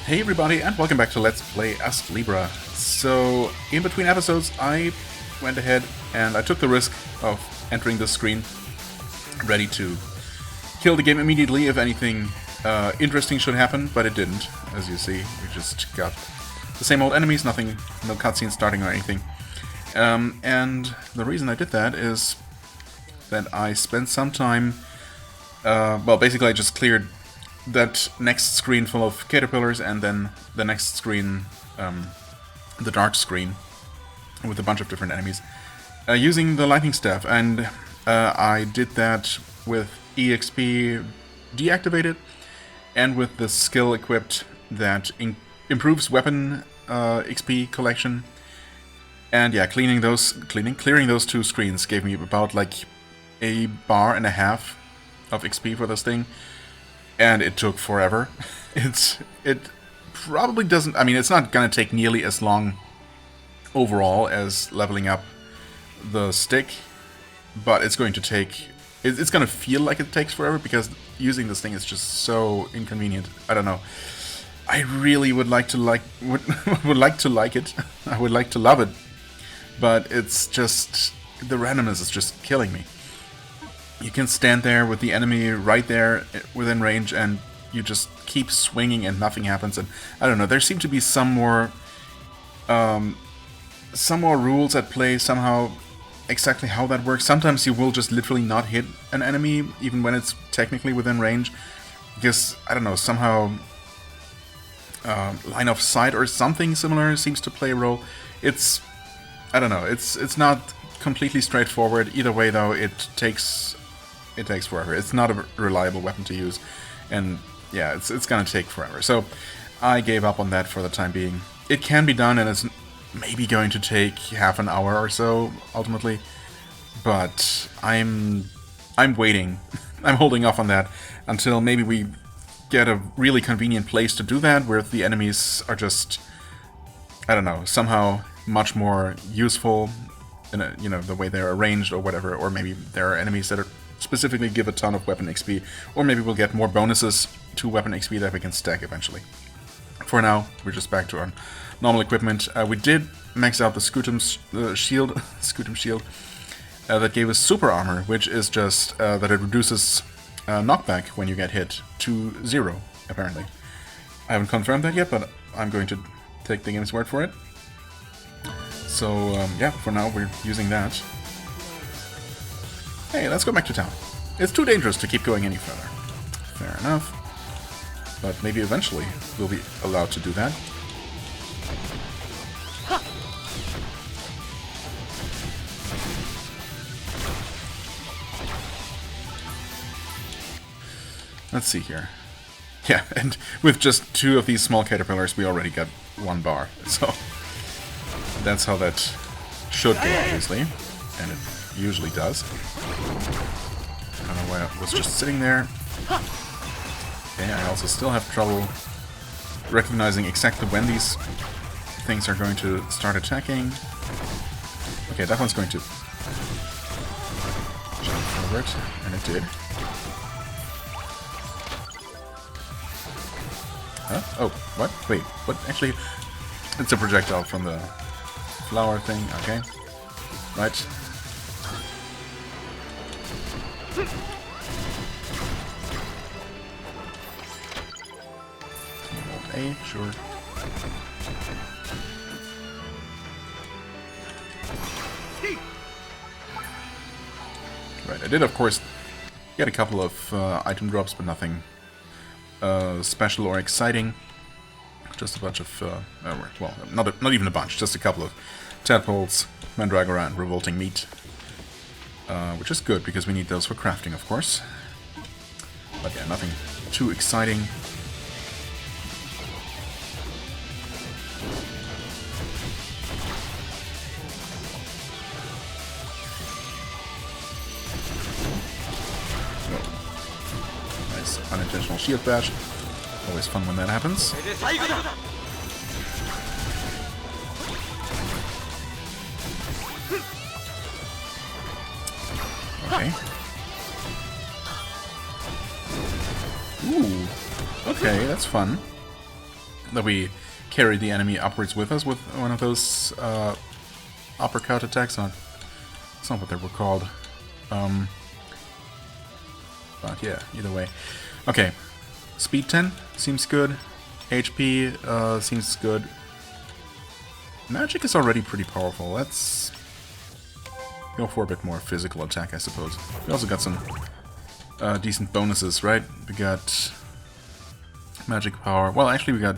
Hey everybody, and welcome back to Let's Play Astlibra. So, in between episodes, I went ahead and I took the risk of entering this screen, ready to kill the game immediately if anything interesting should happen, but it didn't. As you see, we just got the same old enemies, nothing, no cutscene starting or anything. And the reason I did that is that I spent some time, well, basically I just cleared that next screen full of caterpillars, and then the next screen, the dark screen, with a bunch of different enemies, using the lightning staff. And I did that with EXP deactivated, and with the skill equipped that improves weapon XP collection. And yeah, clearing those two screens gave me about like a bar and a half of XP for this thing. And it took forever. It probably doesn't... I mean, it's not going to take nearly as long overall as leveling up the stick, but it's going to take... It's going to feel like it takes forever, because using this thing is just so inconvenient. I don't know. I really would like to would like to like it. I would like to love it, but it's just... the randomness is just killing me. You can stand there with the enemy right there within range, and you just keep swinging and nothing happens. And I don't know, there seem to be some more rules at play somehow. Exactly how that works. Sometimes you will just literally not hit an enemy even when it's technically within range, because I don't know, somehow line of sight or something similar seems to play a role. I don't know. It's not completely straightforward. Either way, though, it takes forever. It's not a reliable weapon to use, and yeah, it's gonna take forever. So I gave up on that for the time being. It can be done, and it's maybe going to take half an hour or so ultimately, but I'm waiting. I'm holding off on that until maybe we get a really convenient place to do that, where the enemies are just, I don't know, somehow much more useful in a, you know, the way they're arranged or whatever. Or maybe there are enemies that are specifically give a ton of weapon XP, or maybe we'll get more bonuses to weapon XP that we can stack eventually. For now, we're just back to our normal equipment. We did max out the Scutum shield, Scutum shield, that gave us super armor, which is just that it reduces knockback when you get hit to 0, apparently. I haven't confirmed that yet, but I'm going to take the game's word for it. So yeah, for now we're using that. Hey, let's go back to town. It's too dangerous to keep going any further. Fair enough. But maybe eventually we'll be allowed to do that. Let's see here. Yeah, and with just 2 of these small caterpillars, we already got 1 bar. So that's how that should go, obviously. And it usually does. I don't know why I was just sitting there. Okay, I also still have trouble recognizing exactly when these things are going to start attacking. Okay, that one's going to jump forward, and it did. Huh? Oh, what? Wait, what? Actually, it's a projectile from the flower thing. Okay. Right. A, sure. Right, I did, of course, get a couple of item drops, but nothing special or exciting. Just a bunch of, well, not even a bunch, just a couple of tadpoles, mandragora, and revolting meat. Which is good, because we need those for crafting, of course. But yeah, nothing too exciting. Oh. Nice unintentional shield bash. Always fun when that happens. Okay. Ooh. Okay, that's fun. that we carry the enemy upwards with us with one of those uppercut attacks. That's not what they were called. But yeah, either way. Okay, speed 10 seems good. HP seems good. Magic is already pretty powerful. Let's go for a bit more physical attack, I suppose. We also got some decent bonuses, right? We got magic power. Well, actually we got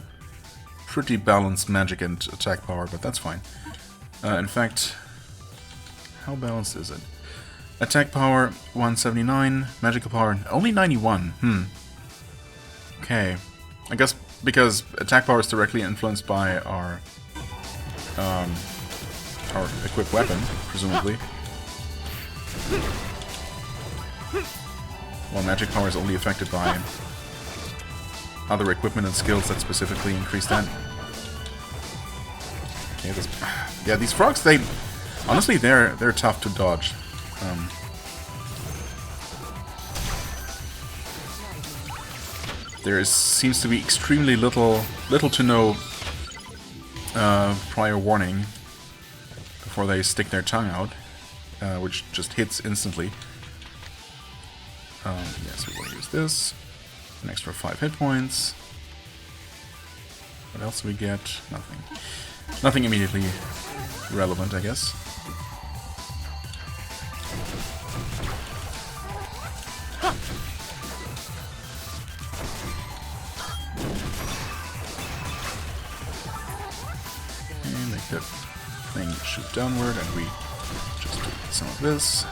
pretty balanced magic and attack power, but that's fine. In fact, how balanced is it? Attack power 179, magical power only 91. Okay, I guess because attack power is directly influenced by our equipped weapon, presumably. While magic power is only affected by other equipment and skills that specifically increase that. Okay, yeah, these frogs, they honestly they're tough to dodge. There seems to be extremely little to no prior warning before they stick their tongue out, which just hits instantly. Yes, we will use this. An extra 5 hit points. What else do we get? Nothing. Nothing immediately relevant, I guess. And make that thing shoot downward, and we just do some of this.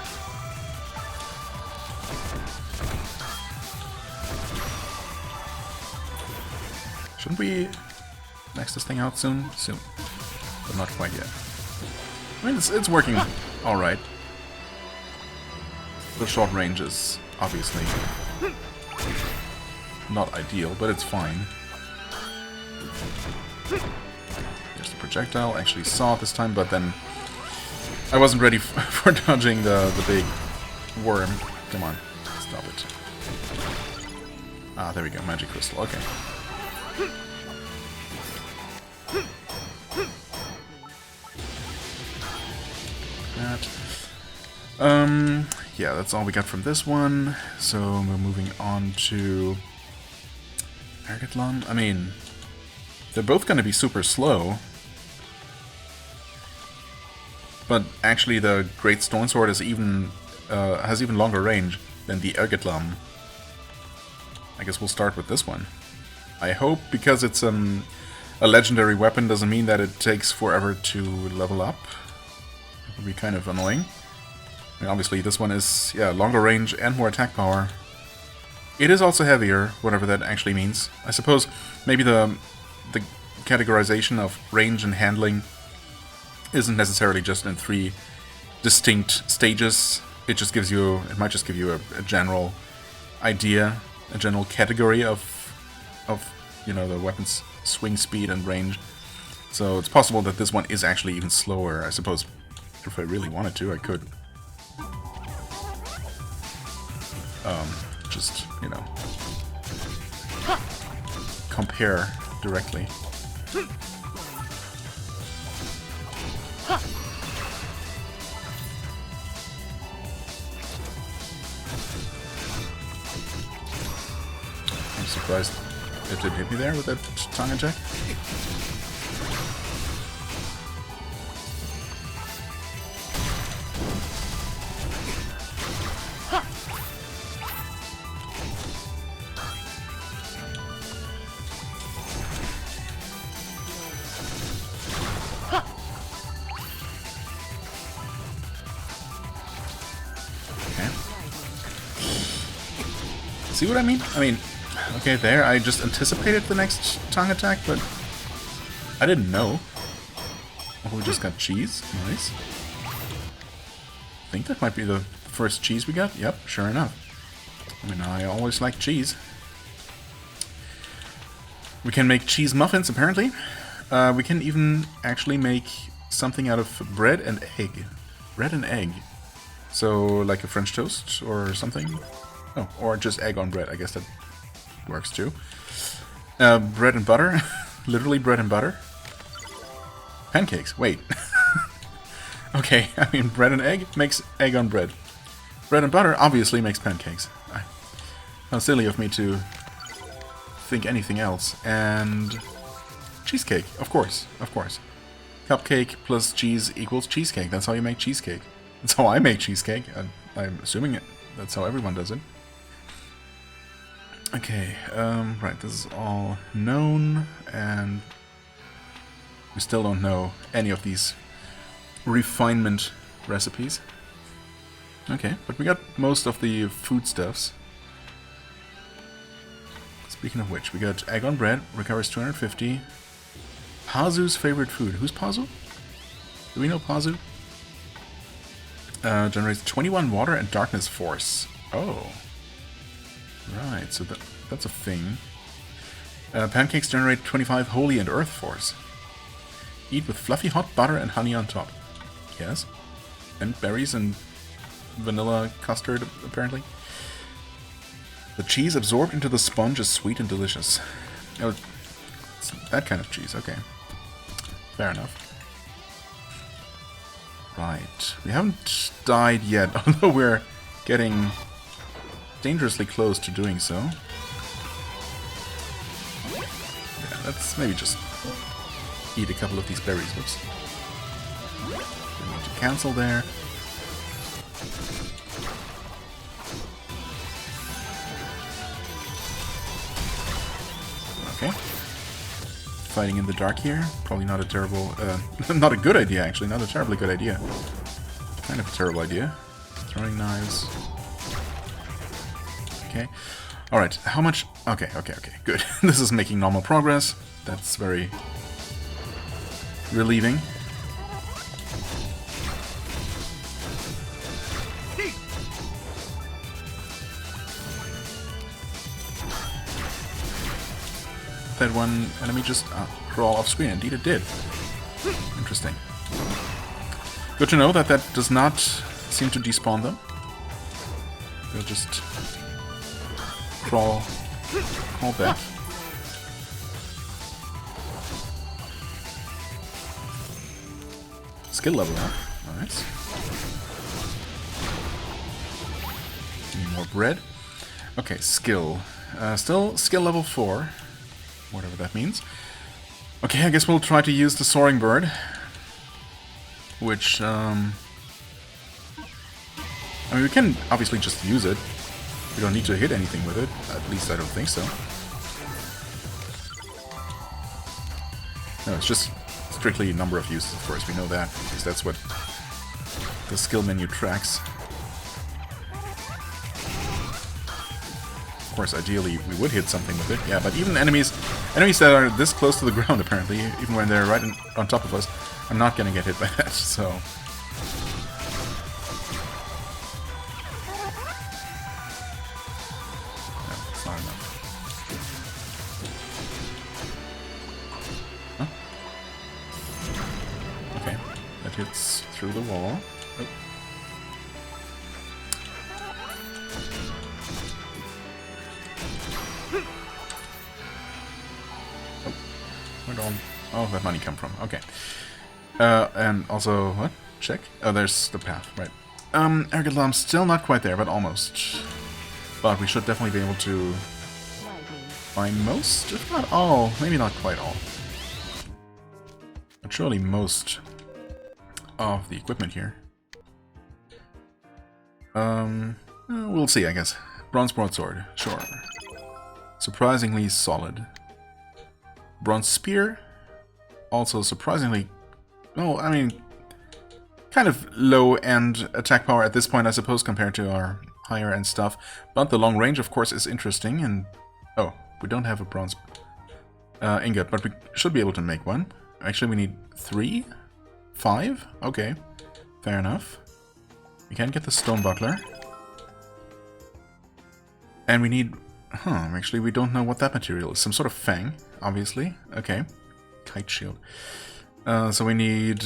Shouldn't we max this thing out soon? Soon. But not quite yet. I mean, it's working alright. The short range is obviously not ideal, but it's fine. There's the projectile. I actually saw it this time, but then I wasn't ready for dodging the big worm. Come on, stop it. Ah, there we go, magic crystal, okay. Yeah, that's all we got from this one. So we're moving on to Ergotlum. I mean, they're both going to be super slow. But actually the Great Stone Sword is has even longer range than the Ergotlum. I guess we'll start with this one. I hope, because it's a legendary weapon, doesn't mean that it takes forever to level up. It would be kind of annoying. I mean, obviously this one is, yeah, longer range and more attack power. It is also heavier, whatever that actually means. I suppose maybe the categorization of range and handling isn't necessarily just in 3 distinct stages. It just gives you, it might just give you a general idea, a general category of you know, the weapon's swing speed and range. So it's possible that this one is actually even slower. I suppose if I really wanted to, I could just, you know, compare directly. I'm surprised it didn't hit me there with that tongue attack. See what I mean? I mean, okay, there, I just anticipated the next tongue attack, but I didn't know. Oh, we just got cheese. Nice. I think that might be the first cheese we got. Yep, sure enough. I mean, I always like cheese. We can make cheese muffins, apparently. We can even actually make something out of bread and egg. Bread and egg. So, like a French toast or something. Oh, or just egg on bread. I guess that works too. Bread and butter. Literally bread and butter? Pancakes, wait. Okay, I mean, bread and egg makes egg on bread. Bread and butter obviously makes pancakes. How silly of me to think anything else. And cheesecake, of course, of course. Cupcake plus cheese equals cheesecake. That's how you make cheesecake. That's how I make cheesecake. I'm assuming that's how everyone does it. Okay, right, this is all known, and we still don't know any of these refinement recipes. Okay, but we got most of the foodstuffs. Speaking of which, we got egg on bread, recovers 250. Pazu's favorite food. Who's Pazu? Do we know Pazu? Generates 21 water and darkness force. Oh. Right, so that's a thing. Pancakes generate 25 holy and earth force. Eat with fluffy hot butter and honey on top. Yes. And berries and vanilla custard, apparently. The cheese absorbed into the sponge is sweet and delicious. Oh, it's that kind of cheese, okay. Fair enough. Right. We haven't died yet, although we're getting dangerously close to doing so. Yeah, let's maybe just eat a couple of these berries. Whoops. We need to cancel there. Okay. Fighting in the dark here. Probably not a terrible... not a good idea, actually. Not a terribly good idea. Kind of a terrible idea. Throwing knives. Okay. Alright, how much... Okay, good. This is making normal progress. That's very relieving. That one enemy just crawl off screen. Indeed it did. Interesting. Good to know that that does not seem to despawn them. They'll just crawl back. Skill level up. Nice. Need more bread. Okay, skill. Still skill level 4. Whatever that means. Okay, I guess we'll try to use the soaring bird. Which, I mean, we can obviously just use it. We don't need to hit anything with it. At least I don't think so. No, it's just strictly number of uses, of course. We know that, because that's what the skill menu tracks. Of course, ideally, we would hit something with it. Yeah, but even enemies that are this close to the ground, apparently, even when they're right on top of us, are not going to get hit by that, so... No, it's not enough. Huh? Okay, that hits through the wall. Oh. Where'd all that money come from? Okay. And also, what? Check? Oh, there's the path, right. Ergadlam's still not quite there, but almost. But we should definitely be able to buy most, if not all. Maybe not quite all. But surely most of the equipment here. We'll see, I guess. Bronze broadsword, sure. Surprisingly solid. Bronze spear, also surprisingly, well, I mean, kind of low-end attack power at this point, I suppose, compared to our higher-end stuff. But the long range, of course, is interesting, and... Oh, we don't have a bronze ingot, but we should be able to make one. Actually, we need 3? 5? Okay, fair enough. We can get the stone buckler. And we need... Huh, actually, we don't know what that material is. Some sort of fang, obviously. Okay. Kite shield. So we need...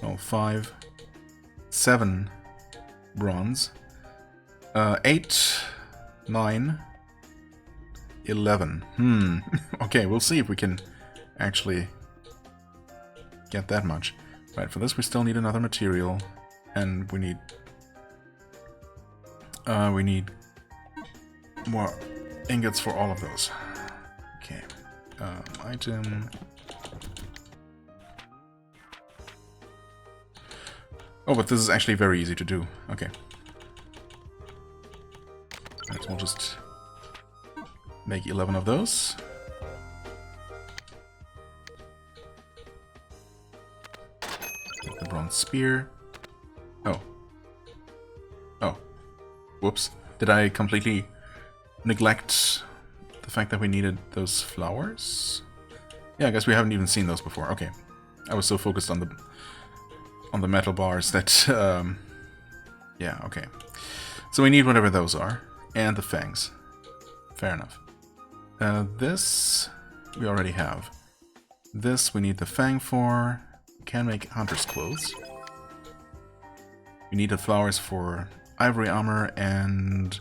Oh, 5... 7 bronze. 8... 9... 11. Okay, we'll see if we can actually get that much. Right, for this we still need another material, and we need more ingots for all of those. Okay, item. Oh, but this is actually very easy to do. Okay. Right, so we'll just make 11 of those. Get the bronze spear. Oh. Oh. Whoops. Did I completely neglect the fact that we needed those flowers? Yeah, I guess we haven't even seen those before. Okay. I was so focused on the metal bars that... yeah, okay. So we need whatever those are. And the fangs. Fair enough. This we already have. This we need the fang for. We can make hunter's clothes. We need the flowers for ivory armor and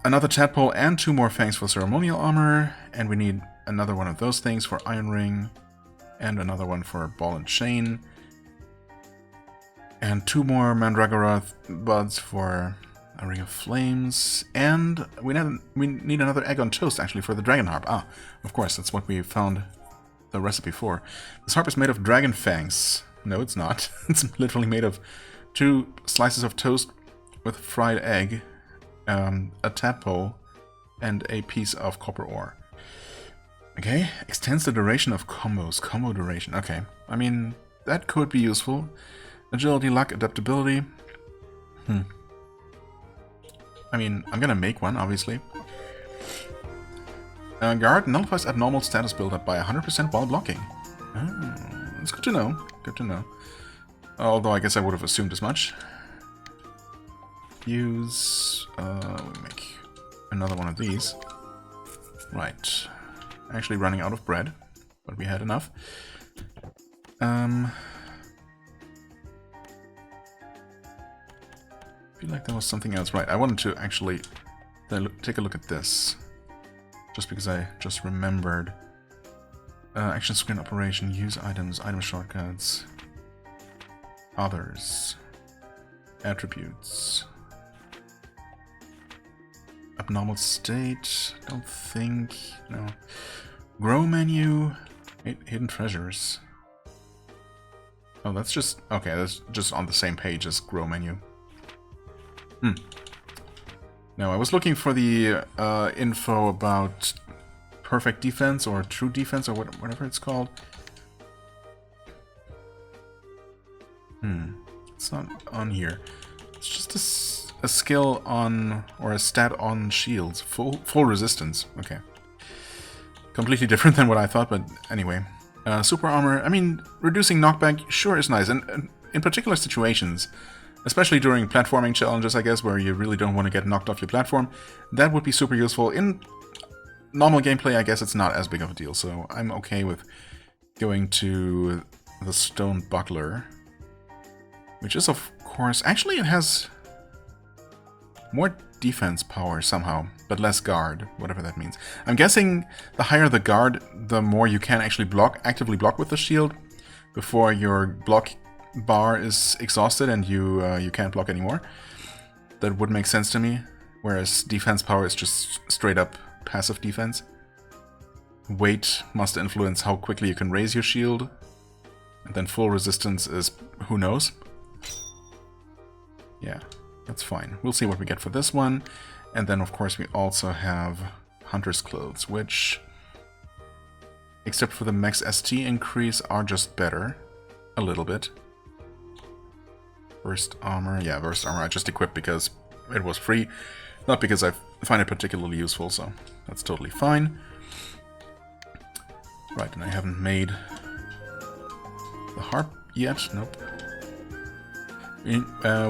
another tadpole and 2 more fangs for ceremonial armor. And we need another one of those things for iron ring and another one for ball and chain. And 2 more mandragora buds for a ring of flames, and we need another egg on toast, actually, for the dragon harp. Ah, of course, that's what we found the recipe for. This harp is made of dragon fangs. No, it's not. It's literally made of 2 slices of toast with fried egg, a tadpole, and a piece of copper ore. Okay, extends the duration of combos. Combo duration. Okay, I mean, that could be useful. Agility, luck, adaptability. I mean, I'm gonna make one, obviously. Guard nullifies abnormal status buildup by 100% while blocking. Oh, that's good to know. Good to know. Although I guess I would have assumed as much. Use... we make another one of these. Right. Actually running out of bread, but we had enough. I feel like there was something else. Right, I wanted to actually take a look at this. Just because I just remembered. Action screen operation, use items, item shortcuts, others, attributes, abnormal state, don't think, no. Grow menu, hidden treasures. Oh, that's just, okay, that's just on the same page as grow menu. No, I was looking for the info about perfect defense or true defense or whatever it's called. It's not on here. It's just a skill on, or a stat on shields. Full resistance. Okay. Completely different than what I thought, but anyway. Super armor, I mean, reducing knockback sure is nice, and in particular situations, especially during platforming challenges, I guess, where you really don't want to get knocked off your platform, that would be super useful. In normal gameplay, I guess it's not as big of a deal, so I'm okay with going to the stone buckler, which is, of course, actually it has more defense power somehow, but less guard, whatever that means. I'm guessing the higher the guard, the more you can actually actively block with the shield before your block bar is exhausted and you can't block anymore. That would make sense to me, whereas defense power is just straight up passive defense. Weight must influence how quickly you can raise your shield, and then full resistance is who knows. Yeah, that's fine. We'll see what we get for this one. And then of course we also have Hunter's Clothes, which, except for the max ST increase, are just better. A little bit. Burst armor, yeah, burst armor I just equipped because it was free, not because I find it particularly useful, so that's totally fine. Right, and I haven't made the harp yet, nope.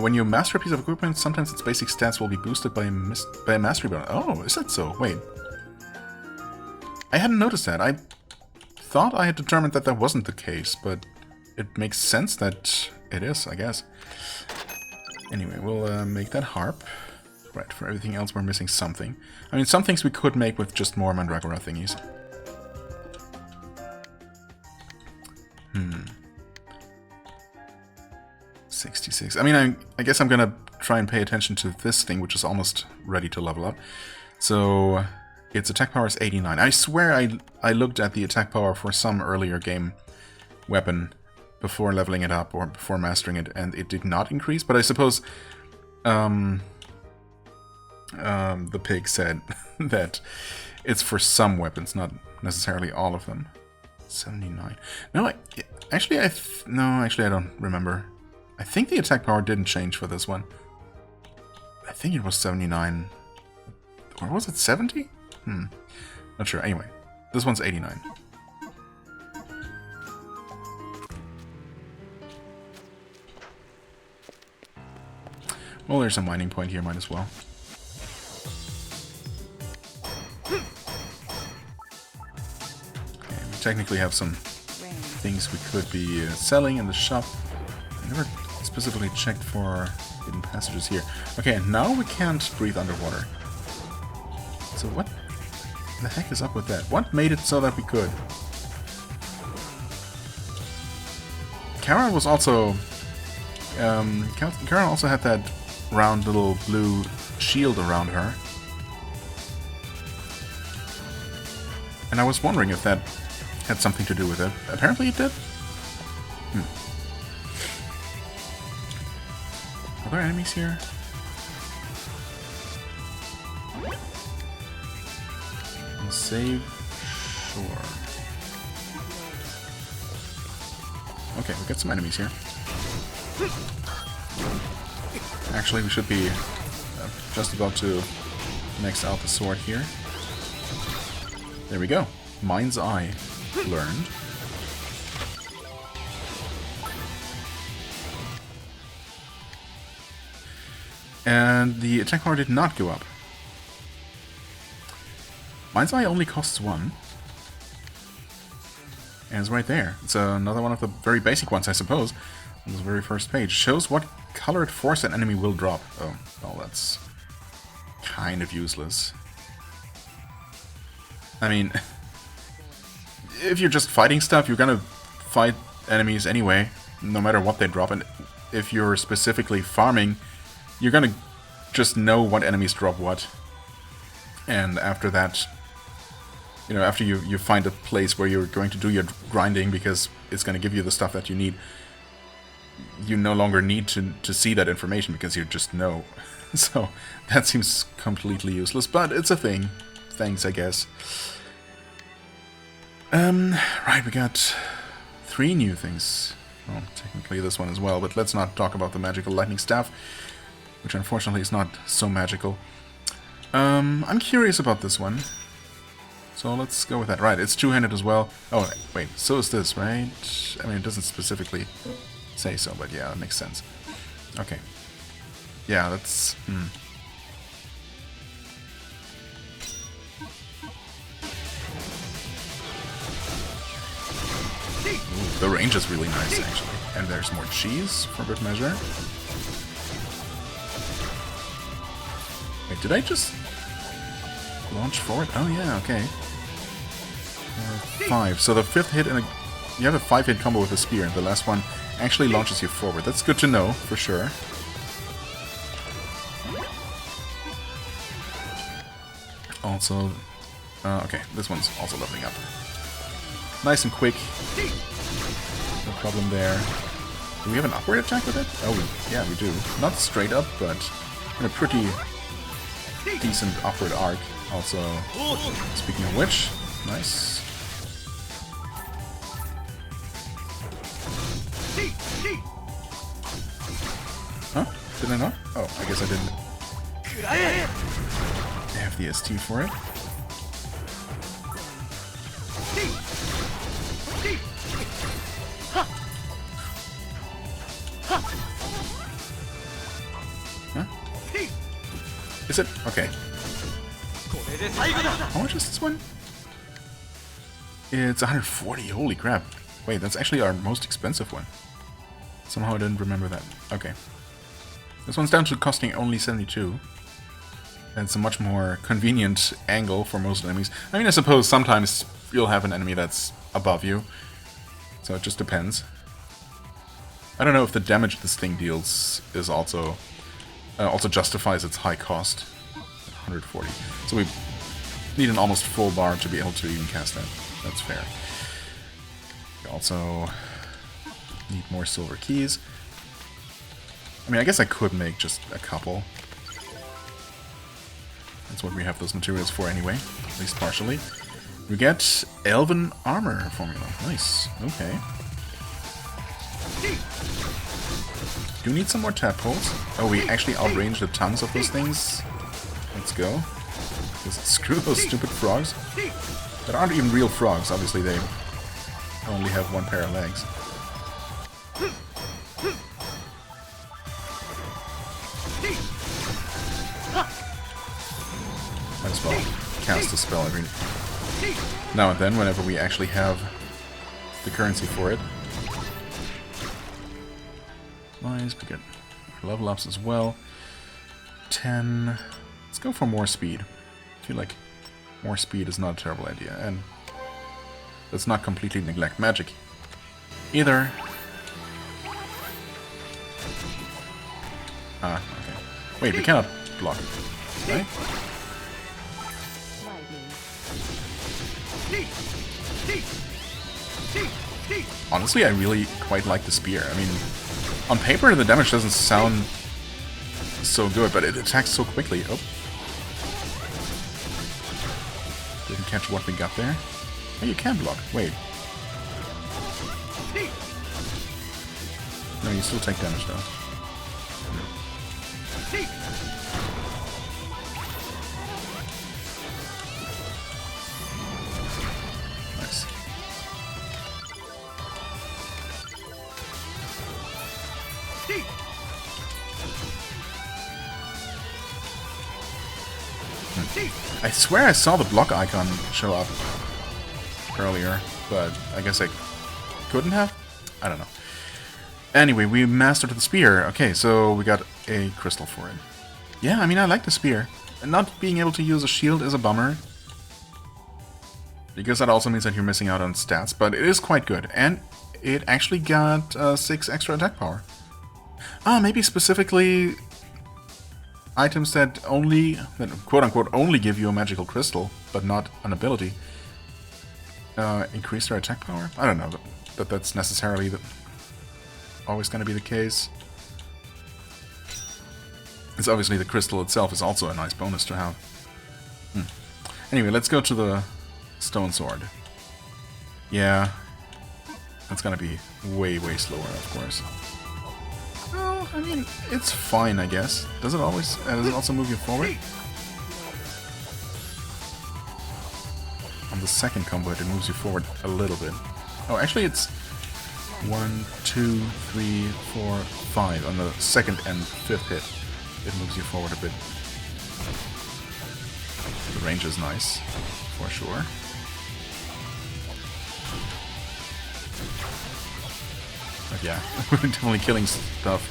When you master a piece of equipment, sometimes its basic stats will be boosted by a mastery bonus. Oh, is that so? Wait. I hadn't noticed that. I thought I had determined that that wasn't the case, but it makes sense that it is, I guess. Anyway, we'll make that harp. Right, for everything else we're missing something. I mean, some things we could make with just more Mandragora thingies. 66. I mean, I guess I'm gonna try and pay attention to this thing, which is almost ready to level up. So, its attack power is 89. I swear I looked at the attack power for some earlier game weapon before leveling it up or before mastering it, and it did not increase, but I suppose the pig said that it's for some weapons, not necessarily all of them. 79. No, actually I don't remember. I think the attack power didn't change for this one. I think it was 79. Or was it 70? Not sure. Anyway, this one's 89. Well, there's a mining point here, might as well. Okay, we technically have some things we could be selling in the shop. I never specifically checked for hidden passages here. Okay, and now we can't breathe underwater. So what the heck is up with that? What made it so that we could? Kara was also... Kara also had that round little blue shield around her. And I was wondering if that had something to do with it. Apparently it did. Are there enemies here? Save shore. Okay, we got some enemies here. Actually, we should be just about to max out the sword here. There we go. Mind's Eye learned. And the attack power did not go up. Mind's Eye only costs 1. And it's right there. It's another one of the very basic ones, I suppose. On this very first page. Shows what colored force an enemy will drop. Oh, well, that's kind of useless. I mean, if you're just fighting stuff, you're gonna fight enemies anyway, no matter what they drop. And if you're specifically farming, you're gonna just know what enemies drop what. And after that, you know, after you find a place where you're going to do your grinding because it's going to give you the stuff that you need, you no longer need to see that information because you just know. So that seems completely useless, but it's a thing. Thanks, I guess. Right, we got 3 new things. Well, technically this one as well, but let's not talk about the magical lightning staff, which unfortunately is not so magical. I'm curious about this one. So let's go with that. Right, it's two-handed as well. Oh, wait, so is this, right? I mean, it doesn't specifically say so, but yeah, that makes sense. Okay. Yeah, that's... Ooh, the range is really nice, actually. And there's more cheese, for good measure. Wait, did I just launch forward? Oh yeah, okay. 5. So the 5th hit, and you have a 5-hit combo with a spear, and the last one actually launches you forward. That's good to know, for sure. Also, okay, this one's also leveling up. Nice and quick. No problem there. Do we have an upward attack with it? Oh, yeah, we do. Not straight up, but in a pretty decent upward arc. Also, speaking of which, nice. Huh? Did I not? Oh, I guess I didn't. I have the ST for it. Huh? Is it? Okay. How much is this one? It's 140. Holy crap. Wait, that's actually our most expensive one. Somehow I didn't remember that. Okay. This one's down to costing only 72. And it's a much more convenient angle for most enemies. I mean, I suppose sometimes you'll have an enemy that's above you. So it just depends. I don't know if the damage this thing deals is also justifies its high cost. 140. So we need an almost full bar to be able to even cast that. That's fair. We also need more silver keys. I mean, I guess I could make just a couple. That's what we have those materials for anyway, at least partially. We get Elven Armor formula. Nice. Okay. Do we need some more tadpoles? Oh, we actually outranged a tons of those things. Let's go. Just screw those stupid frogs. That aren't even real frogs. Obviously, they only have one pair of legs. Might as well cast a spell every now and then, whenever we actually have the currency for it. Nice, we get level ups as well. 10. Let's go for more speed. I feel like more speed is not a terrible idea, and let's not completely neglect magic either. Ah, okay. Wait, we cannot block it, right? Honestly, I really quite like the spear. I mean, on paper the damage doesn't sound so good, but it attacks so quickly. Oh. Didn't catch what we got there. Oh, you can block. Wait. No, you still take damage though. Nice. I swear I saw the block icon show up earlier, but I guess I couldn't have? I don't know. Anyway, we mastered the spear. Okay, so we got a crystal for it. Yeah, I mean, I like the spear. And not being able to use a shield is a bummer, because that also means that you're missing out on stats, but it is quite good. And it actually got 6 extra attack power. Ah, maybe specifically items that quote-unquote only give you a magical crystal, but not an ability, increase their attack power? I don't know that that's necessarily always going to be the case. It's obviously the crystal itself is also a nice bonus to have. Anyway, let's go to the stone sword. Yeah, that's going to be way, way slower, of course. Well, I mean, it's fine, I guess. Does it always? Does it also move you forward? On the second combo hit, it moves you forward a little bit. Oh, actually, it's 1, 2, 3, 4, 5. On the second and fifth hit, it moves you forward a bit. The range is nice, for sure. But yeah, we're definitely killing stuff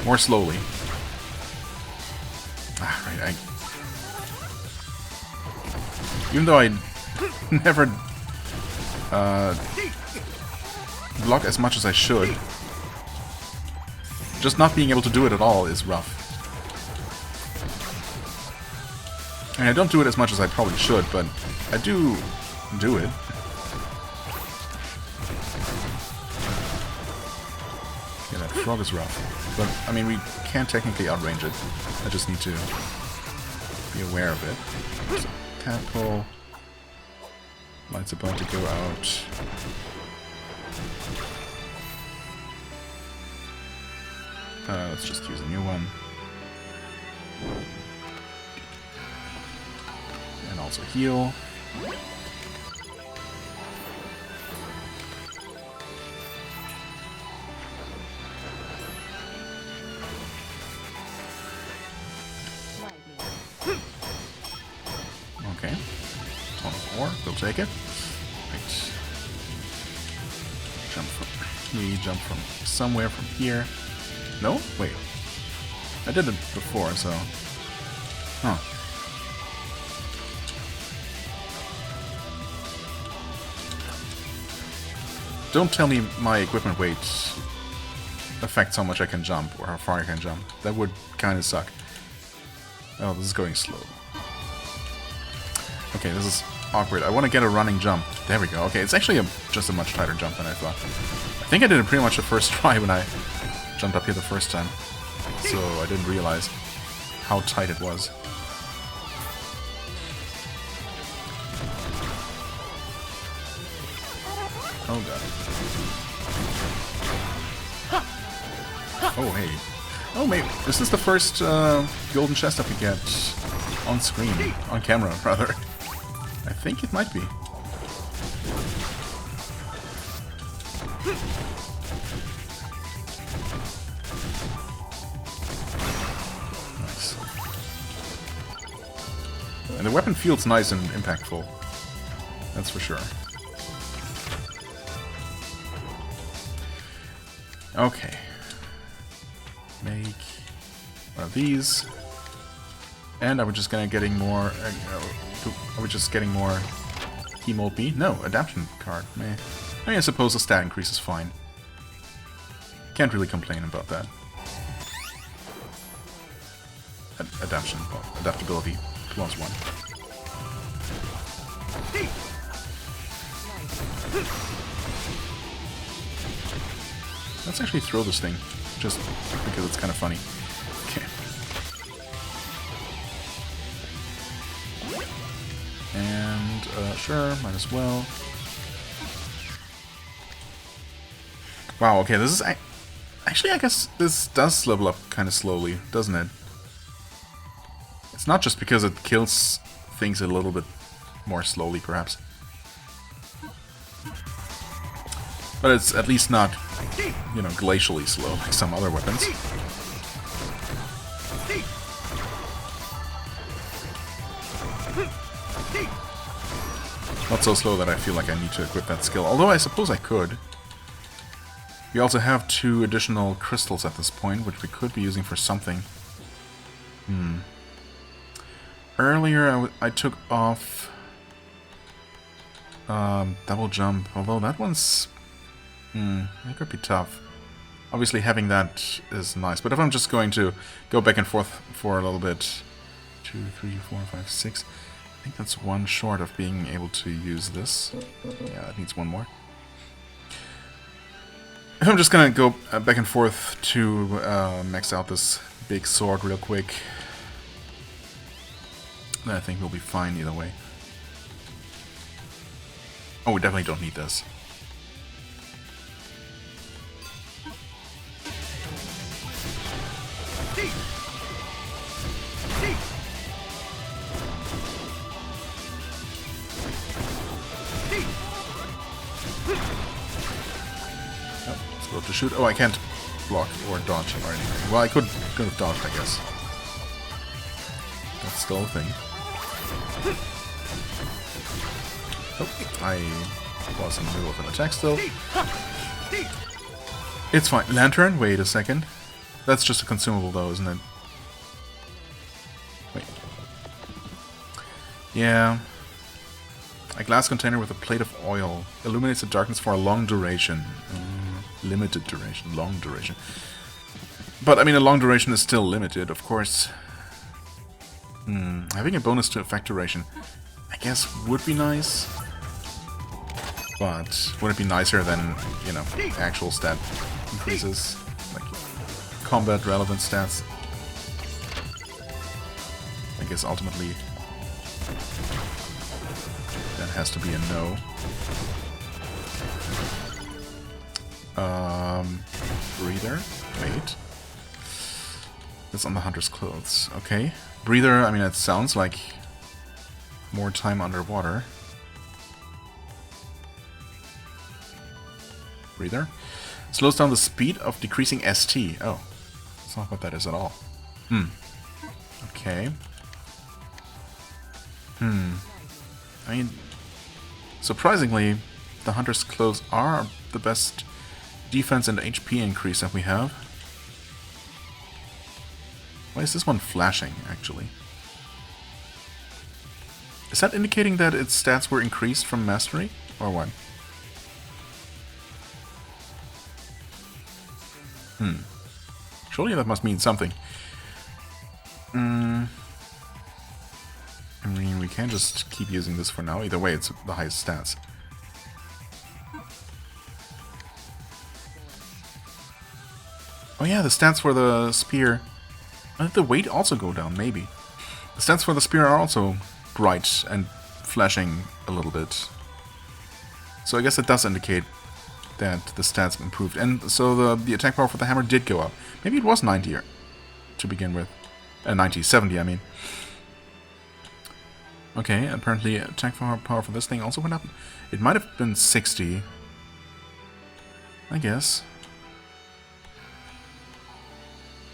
more slowly. Ah, right, even though I never block as much as I should, just not being able to do it at all is rough. I mean, I don't do it as much as I probably should, but I do it. Yeah, that frog is rough. But, I mean, we can technically outrange it. I just need to be aware of it. So, tadpole. Light's about to go out. Let's just use a new one. And also heal. Okay. Ton of ore, they'll take it. Right. We jump from somewhere from here. No? Wait. I did it before, so... Huh. Don't tell me my equipment weight affects how much I can jump or how far I can jump. That would kind of suck. Oh, this is going slow. Okay, this is awkward. I want to get a running jump. There we go. Okay, it's actually just a much tighter jump than I thought. I think I did it pretty much the first try when I jumped up here the first time. So I didn't realize how tight it was. Oh god. Oh hey. Oh maybe this is the first golden chest that we get on screen, on camera rather. I think it might be. Nice. And the weapon feels nice and impactful. That's for sure. Okay. Make one of these. And are we just getting more... are we just getting more key mode B? No, adaptation card. Meh. I mean, I suppose the stat increase is fine. Can't really complain about that. Adaptability +1. Let's actually throw this thing, just because it's kind of funny. Okay. And, sure, might as well. Wow, okay, this is... Actually, I guess this does level up kind of slowly, doesn't it? It's not just because it kills things a little bit more slowly, perhaps. But it's at least not, you know, glacially slow like some other weapons. Not so slow that I feel like I need to equip that skill, although I suppose I could. We also have 2 additional crystals at this point, which we could be using for something. Earlier I took off double jump, although that one's... it could be tough. Obviously having that is nice, but if I'm just going to go back and forth for a little bit... 2, 3, 4, 5, 6... I think that's 1 short of being able to use this. Yeah, it needs 1 more. If I'm just gonna go back and forth to max out this big sword real quick, then I think we'll be fine either way. Oh, we definitely don't need this. To shoot. Oh, I can't block or dodge or anything. Well, I could have dodged, I guess. That's still a thing. Oh, I was in the middle of an attack still. It's fine. Lantern? Wait a second. That's just a consumable though, isn't it? Wait. Yeah. A glass container with a plate of oil illuminates the darkness for a long duration. Limited duration, long duration. But, I mean, a long duration is still limited, of course. Having a bonus to effect duration, I guess, would be nice. But, would it be nicer than, you know, actual stat increases? Like, combat relevant stats? I guess, ultimately, that has to be a no. Breather? Wait. That's on the hunter's clothes. Okay. Breather, I mean, it sounds like more time underwater. Breather. Slows down the speed of decreasing ST. Oh. That's not what that is at all. Okay. I mean, surprisingly, the hunter's clothes are the best defense and HP increase that we have. Why is this one flashing, actually? Is that indicating that its stats were increased from mastery? Or what? Surely that must mean something. I mean, we can't just keep using this for now. Either way, it's the highest stats. Oh yeah, the stats for the spear. Did the weight also go down? Maybe. The stats for the spear are also bright and flashing a little bit. So I guess it does indicate that the stats improved. And so the attack power for the hammer did go up. Maybe it was 90 to begin with. 90, 70, I mean. Okay, apparently attack power for this thing also went up. It might have been 60. I guess.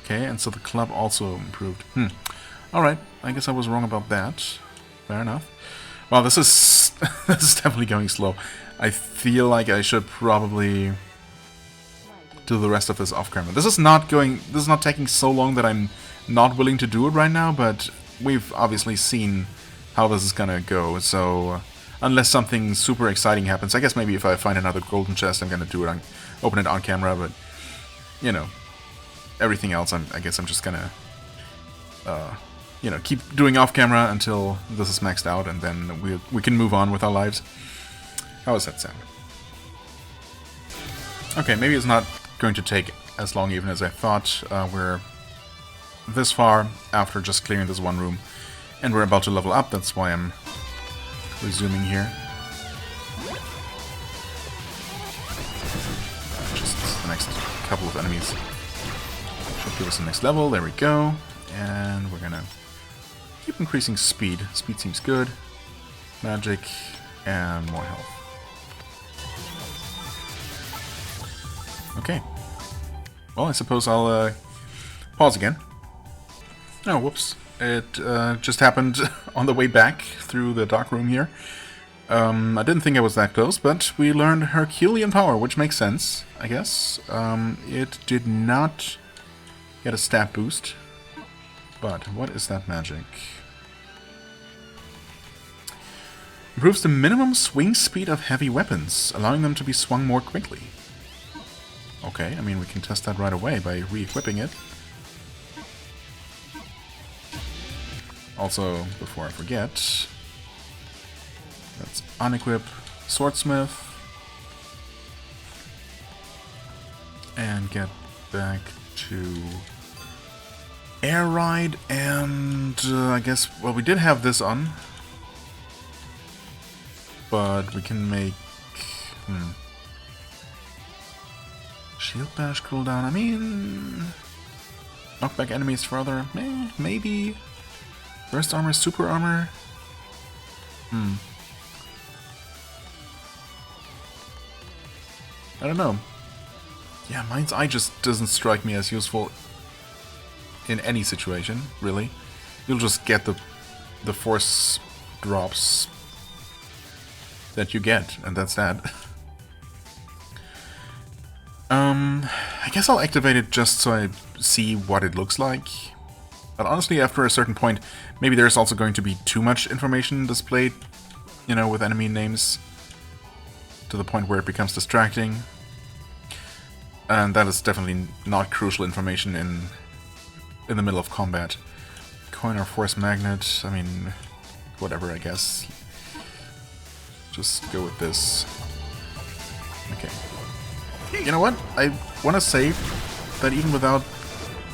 Okay, and so the club also improved. Alright, I guess I was wrong about that. Fair enough. Well, this is this is definitely going slow. I feel like I should probably do the rest of this off camera. This is not taking so long that I'm not willing to do it right now, but we've obviously seen how this is gonna go, so unless something super exciting happens, I guess maybe if I find another golden chest I'm gonna do it open it on camera, but you know, everything else I guess I'm just gonna you know, keep doing off camera until this is maxed out, and then we can move on with our lives. How does that sound? Okay, maybe it's not going to take as long even as I thought. We're this far after just clearing this one room, and we're about to level up. That's why I'm resuming here. Just the next couple of enemies should give us the next level. There we go. And we're gonna keep increasing speed. Speed seems good. Magic and more health. Okay. Well, I suppose I'll pause again. Oh, whoops. It just happened on the way back through the dark room here. I didn't think I was that close, but we learned Herculean power, which makes sense, I guess. It did not get a stat boost. But what is that magic? Improves the minimum swing speed of heavy weapons, allowing them to be swung more quickly. Okay, I mean, we can test that right away by re-equipping it. Also, before I forget, let's unequip Swordsmith and get back to Air Ride, and I guess, well, we did have this on, but we can make Shield Bash cooldown. I mean, knock back enemies further. Maybe. Burst armor, super armor. I don't know. Yeah, Mind's Eye just doesn't strike me as useful in any situation, really. You'll just get the force drops that you get, and that's that. I guess I'll activate it just so I see what it looks like. But honestly, after a certain point, maybe there's also going to be too much information displayed, you know, with enemy names, to the point where it becomes distracting. And that is definitely not crucial information in the middle of combat. Coin or force magnet, I mean, whatever, I guess. Just go with this. Okay. You know what? I want to say that even without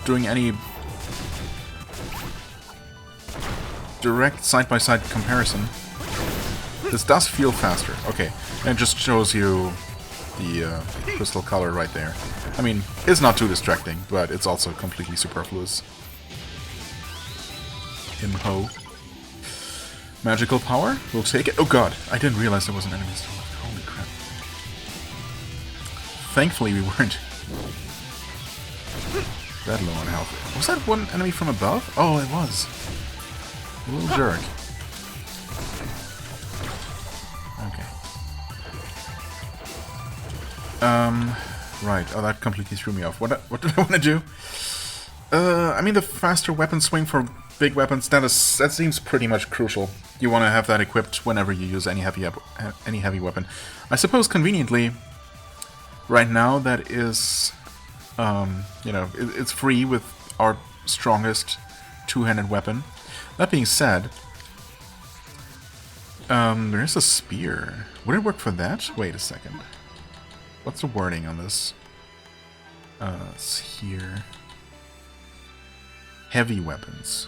doing any direct side-by-side comparison, this does feel faster. Okay, and it just shows you the crystal color right there. I mean, it's not too distracting, but it's also completely superfluous. Imho. Magical power? We'll take it. Oh god, I didn't realize there was an enemy still left. Holy crap. Thankfully we weren't that low on health. Was that one enemy from above? Oh, it was. A little jerk. Okay. Right. Oh, that completely threw me off. What did I want to do? I mean, the faster weapon swing for big weapons, that seems pretty much crucial. You want to have that equipped whenever you use any heavy weapon. I suppose conveniently, right now that is You know, it's free with our strongest two-handed weapon. That being said, there's a spear. Would it work for that? Wait a second. What's the wording on this? It's here. Heavy weapons.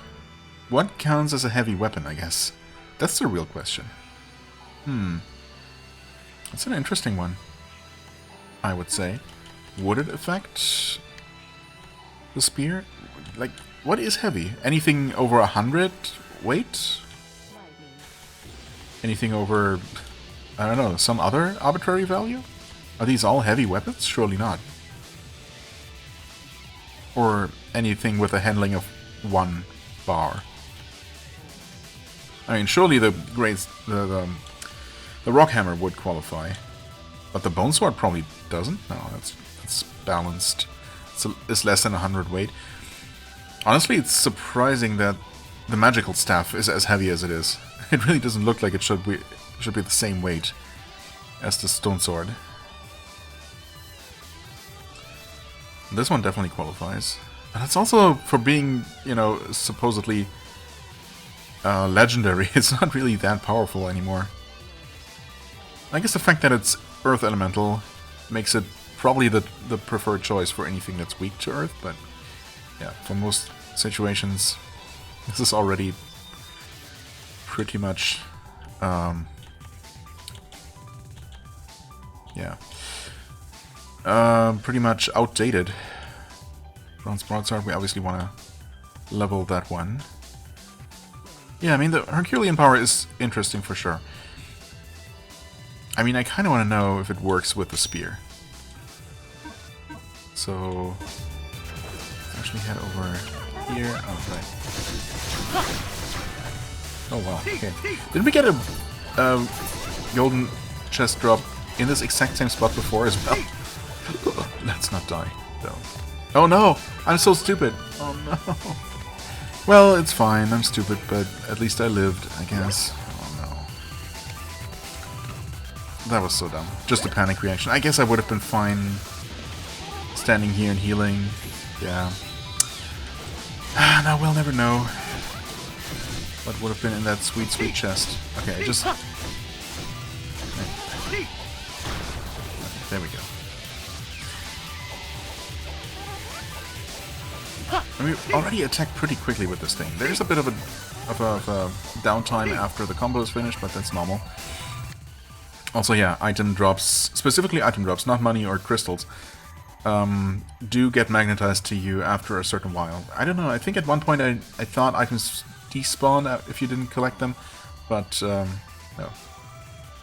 What counts as a heavy weapon, I guess? That's the real question. That's an interesting one, I would say. Would it affect the spear? Like, what is heavy? Anything over 100 weight? Anything over, I don't know, some other arbitrary value? Are these all heavy weapons? Surely not. Or anything with a handling of 1 bar. I mean, surely the rock hammer would qualify, but the bone sword probably doesn't. No, it's balanced. It's less than 100 weight. Honestly, it's surprising that the magical staff is as heavy as it is. It really doesn't look like it should be the same weight as the stone sword. This one definitely qualifies. And it's also, for being, you know, supposedly legendary, it's not really that powerful anymore. I guess the fact that it's Earth Elemental makes it probably the preferred choice for anything that's weak to Earth, but yeah, for most situations, this is already pretty much, yeah, pretty much outdated. Bronze Broadsword, we obviously want to level that one. Yeah, I mean, the Herculean power is interesting for sure. I mean, I kind of want to know if it works with the spear. So, let's actually head over here. Oh, right. Oh, wow. Okay. Did we get a golden chest drop in this exact same spot before as well? Let's not die, though. Oh no! I'm so stupid! Oh no! Well, it's fine. I'm stupid, but at least I lived, I guess. That was so dumb. Just a panic reaction. I guess I would have been fine standing here and healing. Yeah. Now we'll never know what would have been in that sweet, sweet chest. Okay, just... Okay, there we go. And we already attacked pretty quickly with this thing. There's a bit of a downtime after the combo is finished, but that's normal. Also, yeah, item drops, specifically item drops, not money or crystals, do get magnetized to you after a certain while. I don't know, I think at one point I thought items despawn if you didn't collect them, but no,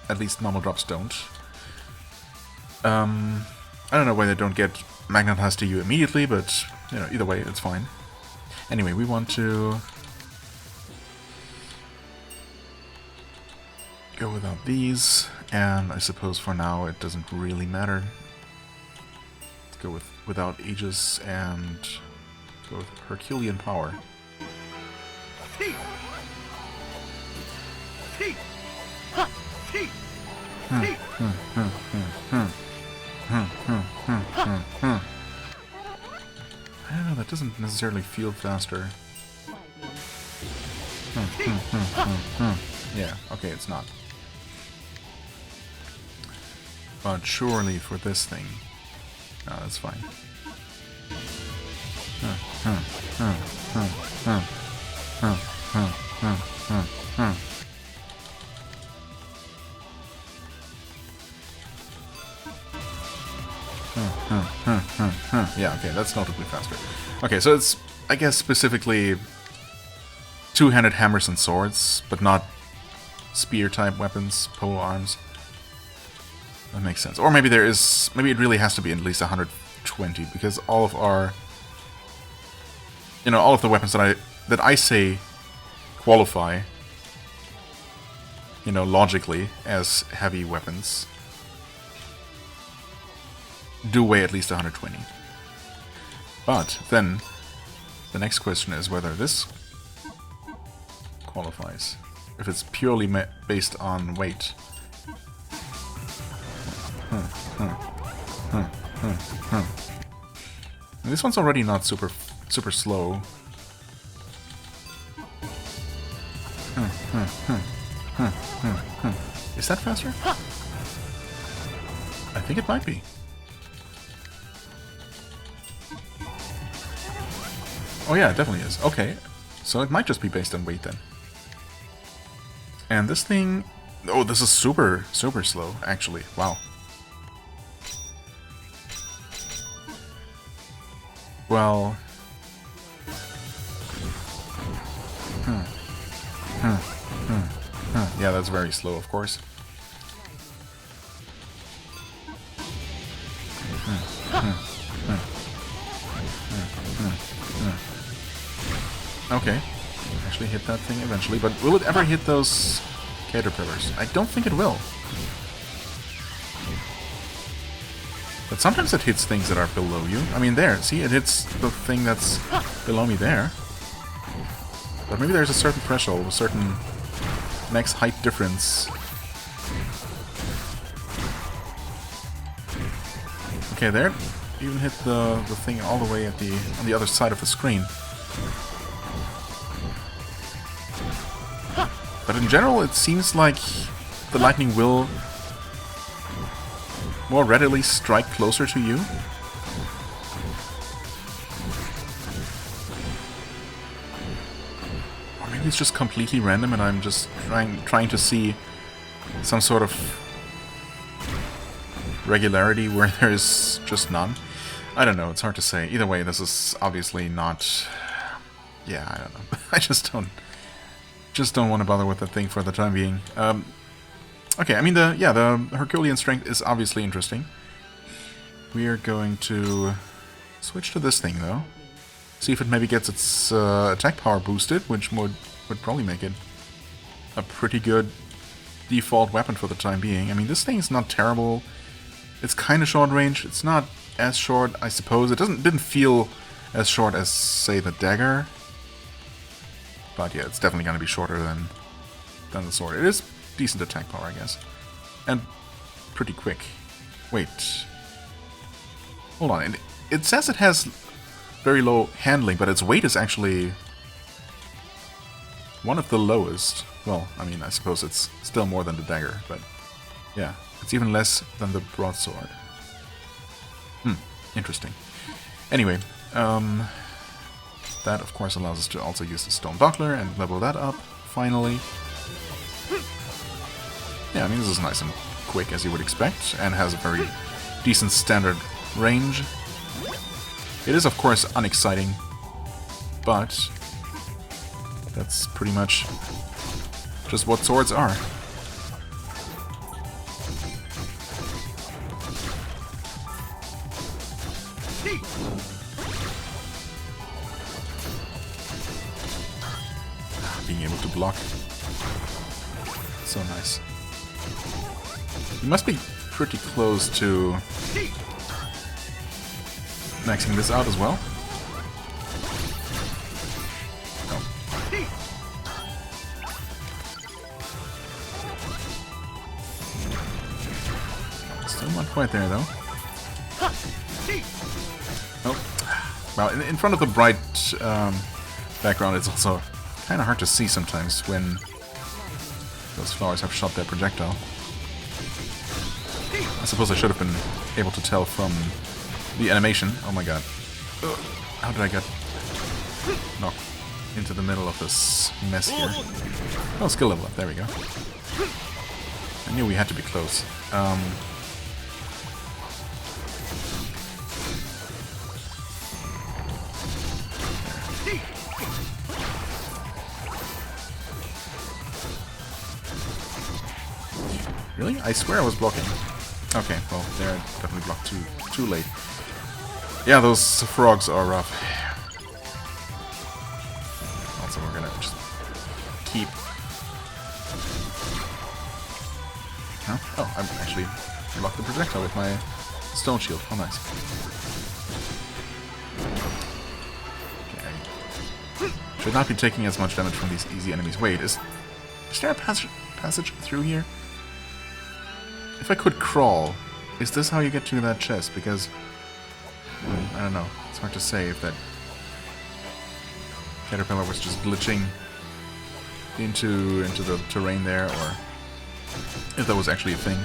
at least normal drops don't. I don't know why they don't get magnetized to you immediately, but you know, either way, it's fine. Anyway, we want to go without these, and I suppose for now it doesn't really matter. Let's go without Aegis and go with Herculean power. I don't know, that doesn't necessarily feel faster. Yeah, okay, it's not. But surely for this thing... No, that's fine. Yeah, okay, that's notably faster. Okay, so it's, I guess, specifically two-handed hammers and swords, but not spear-type weapons, pole arms. That makes sense. Or maybe there is... Maybe it really has to be at least 120, because all of our... You know, all of the weapons that I say qualify, you know, logically as heavy weapons, do weigh at least 120. But then, the next question is whether this qualifies. If it's purely based on weight. And this one's already not super slow. Is that faster? I think it might be. Oh yeah, it definitely is. Okay, so it might just be based on weight then. And this thing... Oh, this is super slow, actually. Wow. Well... Yeah, that's very slow, of course. Okay. Actually hit that thing eventually, but will it ever hit those caterpillars? I don't think it will. But sometimes it hits things that are below you. I mean, there, see, it hits the thing that's below me there. But maybe there's a certain threshold, a certain max height difference. Okay, there, even hit the thing all the way at on the other side of the screen. But in general, it seems like the lightning will more readily strike closer to you. Or maybe it's just completely random and I'm just trying to see some sort of regularity where there's just none. I don't know, it's hard to say. Either way, this is obviously not... Yeah, I don't know. I just don't want to bother with that thing for the time being. Okay, I mean, the Herculean strength is obviously interesting. We are going to switch to this thing, though. See if it maybe gets its attack power boosted, which would probably make it a pretty good default weapon for the time being. I mean, this thing is not terrible. It's kind of short range. It's not as short, I suppose. It didn't feel as short as, say, the dagger. But yeah, it's definitely going to be shorter than the sword. It is decent attack power, I guess. And pretty quick. Wait. Hold on. It says it has very low handling, but its weight is actually one of the lowest. Well, I mean, I suppose it's still more than the dagger, but yeah. It's even less than the broadsword. Interesting. Anyway, that, of course, allows us to also use the stone buckler and level that up, finally. Yeah, I mean, this is nice and quick, as you would expect, and has a very decent standard range. It is, of course, unexciting, but that's pretty much just what swords are. Being able to block. So nice. You must be pretty close to maxing this out as well. No. Still not quite there, though. Oh. Well, in front of the bright background, it's also kind of hard to see sometimes when those flowers have shot their projectile. I suppose I should have been able to tell from the animation. Oh my god. How did I get knocked into the middle of this mess here? Oh, skill level up. There we go. I knew we had to be close. Really? I swear I was blocking. Okay, well, they're definitely blocked too late. Yeah, those frogs are rough. Also, we're gonna just keep... Huh? Oh, I'm actually blocked the projectile with my stone shield. Oh, nice. Okay. Should not be taking as much damage from these easy enemies. Wait, is there a passage through here? If I could crawl, is this how you get to that chest? Because I don't know. It's hard to say if that caterpillar was just glitching into the terrain there, or if that was actually a thing.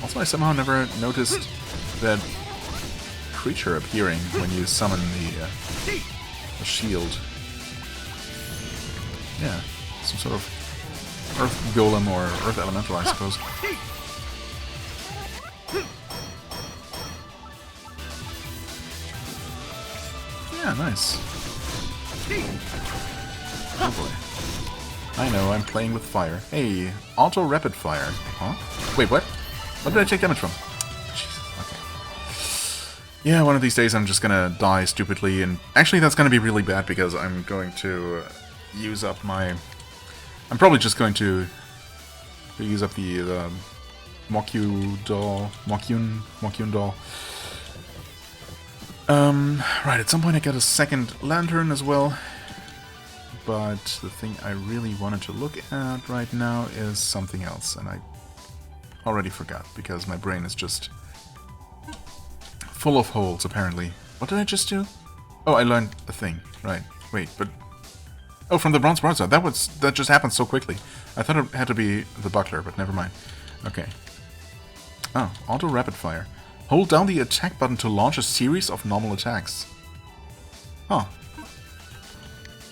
Also, I somehow never noticed that creature appearing when you summon the shield. Yeah, some sort of Earth Golem or Earth Elemental, I suppose. Yeah, nice. Oh boy. I know, I'm playing with fire. Hey, auto rapid fire. Huh? Wait, what? What did I take damage from? Jesus, okay. Yeah, one of these days I'm just gonna die stupidly, and actually that's gonna be really bad because I'm going to use up my... I'm probably just going to use up the Mokyun doll. Right, at some point I get a second lantern as well. But the thing I really wanted to look at right now is something else, and I already forgot because my brain is just full of holes, apparently. What did I just do? Oh, I learned a thing. Right. Wait, but... Oh, from the bronze broadsword. That just happened so quickly. I thought it had to be the buckler, but never mind. Okay. Oh, auto rapid fire. Hold down the attack button to launch a series of normal attacks. Huh.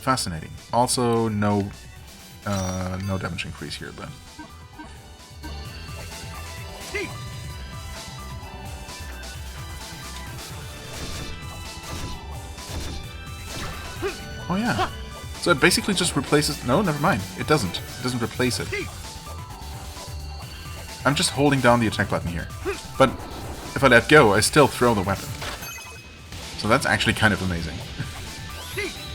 Fascinating. Also, no damage increase here, then. Oh yeah. So it basically just replaces... No, never mind. It doesn't. It doesn't replace it. I'm just holding down the attack button here. But if I let go, I still throw the weapon. So that's actually kind of amazing.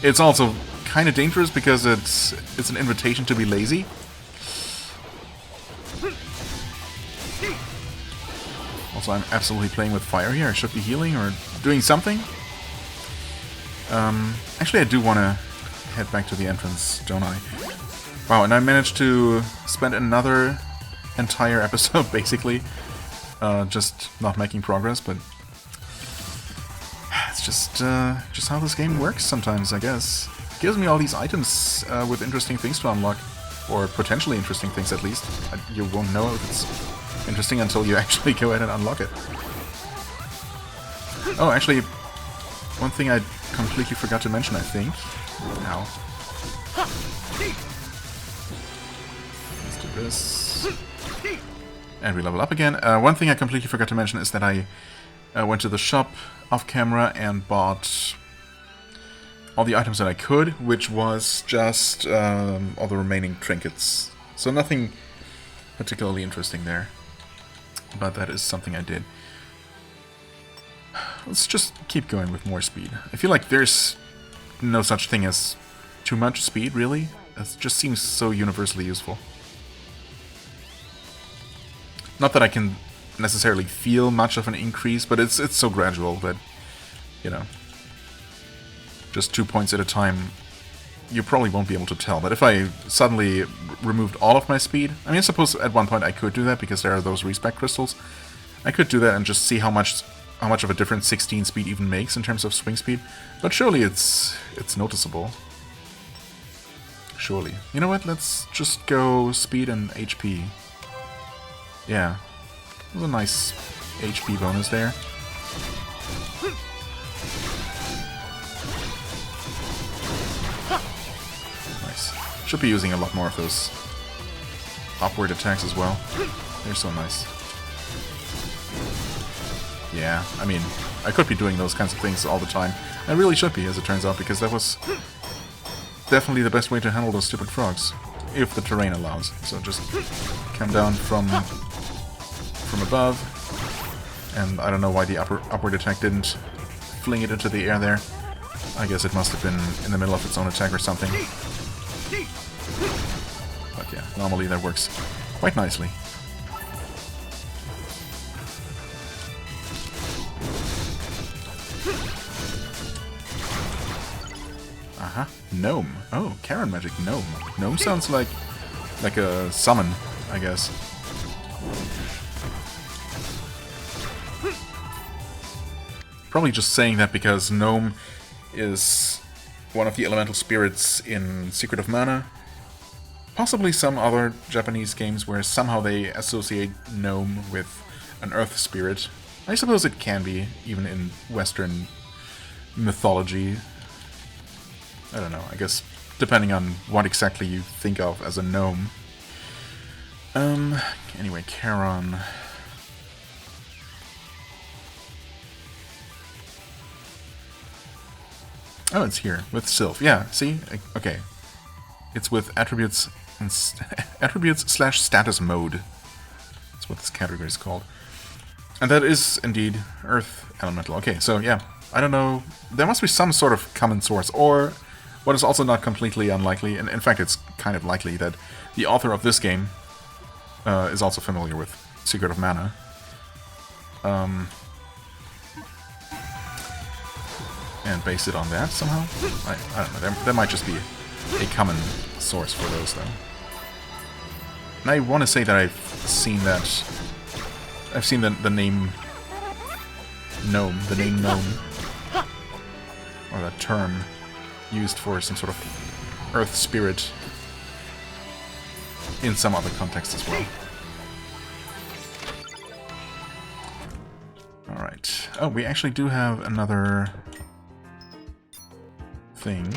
It's also kind of dangerous because it's an invitation to be lazy. Also, I'm absolutely playing with fire here. I should be healing or doing something. Actually, I do want to head back to the entrance, don't I? Wow, and I managed to spend another entire episode, basically, just not making progress, but it's just how this game works sometimes, I guess. It gives me all these items with interesting things to unlock, or potentially interesting things at least. You won't know if it's interesting until you actually go ahead and unlock it. Oh, actually, one thing I completely forgot to mention, I think. Ow. Let's do this. And we level up again. One thing I completely forgot to mention is that I went to the shop off camera and bought all the items that I could, which was just all the remaining trinkets. So nothing particularly interesting there. But that is something I did. Let's just keep going with more speed. I feel like there's no such thing as too much speed, really. It just seems so universally useful. Not that I can necessarily feel much of an increase, but it's so gradual that, you know, just 2 points at a time, you probably won't be able to tell. But if I suddenly removed all of my speed, I mean, I suppose at one point I could do that because there are those respec crystals. I could do that and just see how much of a difference 16 speed even makes in terms of swing speed. But surely it's noticeable. Surely. You know what? Let's just go speed and HP. Yeah. There's a nice HP bonus there. Nice. Should be using a lot more of those upward attacks as well. They're so nice. Yeah, I mean, I could be doing those kinds of things all the time. I really should be, as it turns out, because that was definitely the best way to handle those stupid frogs. If the terrain allows. So just come down from above. And I don't know why the upward attack didn't fling it into the air there. I guess it must have been in the middle of its own attack or something. But yeah, normally that works quite nicely. Aha, gnome. Oh, Karen magic gnome. Gnome sounds like a summon, I guess. Probably just saying that because Gnome is one of the elemental spirits in Secret of Mana. Possibly some other Japanese games where somehow they associate Gnome with an earth spirit. I suppose it can be, even in Western mythology. I don't know, I guess depending on what exactly you think of as a gnome. Anyway, Charon. Oh, it's here, with Sylph. Yeah, see? Okay. It's with attributes and attributes/status mode. That's what this category is called. And that is indeed Earth Elemental. Okay, so yeah, I don't know. There must be some sort of common source, or what is also not completely unlikely, and in fact it's kind of likely that the author of this game is also familiar with Secret of Mana. And based it on that somehow? I don't know, there might just be a common source for those, though. And I want to say that I've seen the name Gnome, or that term used for some sort of earth spirit in some other context as well. Alright. Oh, we actually do have another thing.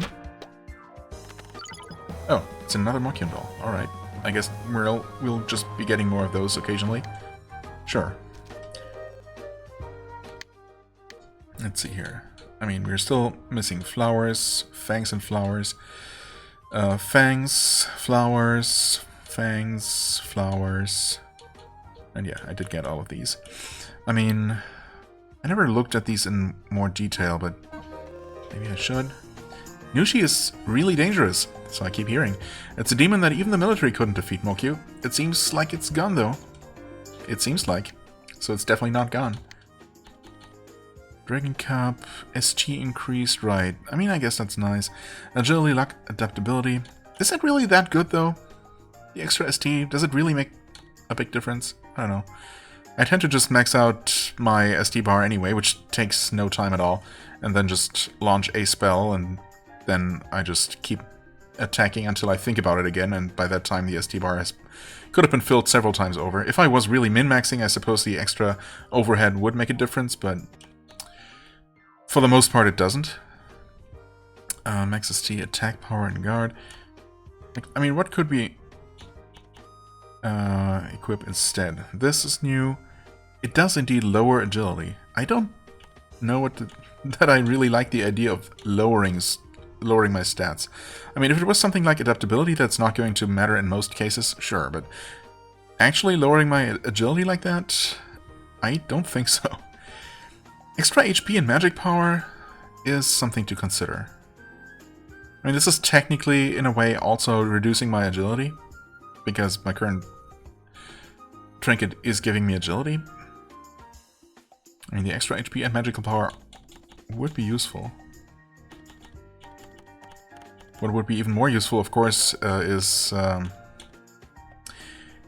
Oh, it's another Mokion doll. Alright. I guess we'll just be getting more of those occasionally. Sure. Let's see here. I mean, we're still missing flowers, fangs and flowers. Fangs, flowers, fangs, flowers. And yeah, I did get all of these. I mean, I never looked at these in more detail, but maybe I should. Nushi is really dangerous, so I keep hearing. It's a demon that even the military couldn't defeat, Mokyu. It seems like it's gone, though. It seems like. So it's definitely not gone. Dragon Cup, SG increased, right. I mean, I guess that's nice. Agility, luck, adaptability. Is it really that good, though? The extra ST, does it really make a big difference? I don't know. I tend to just max out my ST bar anyway, which takes no time at all, and then just launch a spell, and then I just keep attacking until I think about it again, and by that time the ST bar could have been filled several times over. If I was really min-maxing, I suppose the extra overhead would make a difference, but for the most part it doesn't. Max ST, attack power, and guard. I mean, what could we equip instead? This is new. It does indeed lower agility. I don't know that I really like the idea of lowering my stats. I mean, if it was something like adaptability, that's not going to matter in most cases, sure, but actually lowering my agility like that, I don't think so. Extra HP and magic power is something to consider. I mean, this is technically, in a way, also reducing my agility, because my current trinket is giving me agility. I mean, the extra HP and magical power would be useful. What would be even more useful, of course, is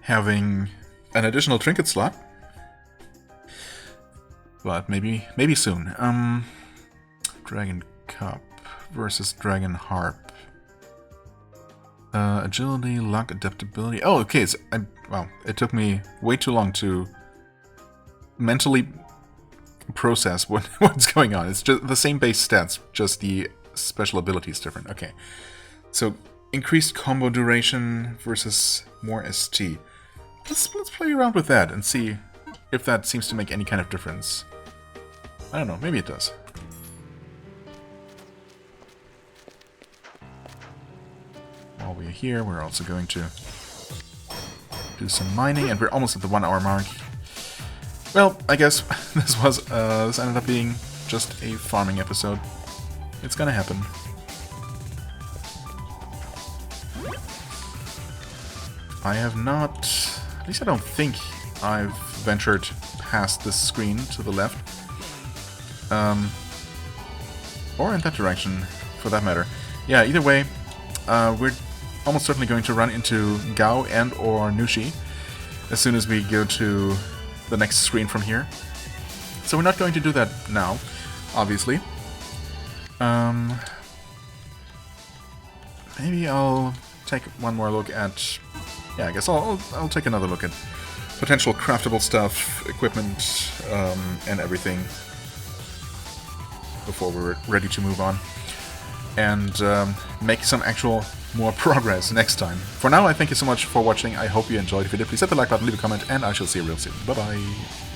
having an additional trinket slot. But maybe soon. Dragon Cup versus Dragon Harp. Agility, luck, adaptability. Oh, okay. So well, it took me way too long to mentally process what's going on. It's just the same base stats, just the special ability is different. Okay. So increased combo duration versus more ST. Let's play around with that and see if that seems to make any kind of difference. I don't know. Maybe it does. While we're here, we're also going to do some mining, and we're almost at the 1 hour mark. Well, I guess this ended up being just a farming episode. It's gonna happen. I have not, at least I don't think I've ventured past this screen to the left. Or in that direction, for that matter. Yeah, either way, we're almost certainly going to run into Gao and or Nushi. as soon as we go to the next screen from here. So we're not going to do that now, obviously. Maybe I'll take one more look at... Yeah, I guess I'll take another look at potential craftable stuff, equipment, and everything before we're ready to move on. And make some actual more progress next time. For now, I thank you so much for watching. I hope you enjoyed. If you did, please hit the like button, leave a comment, and I shall see you real soon. Bye-bye!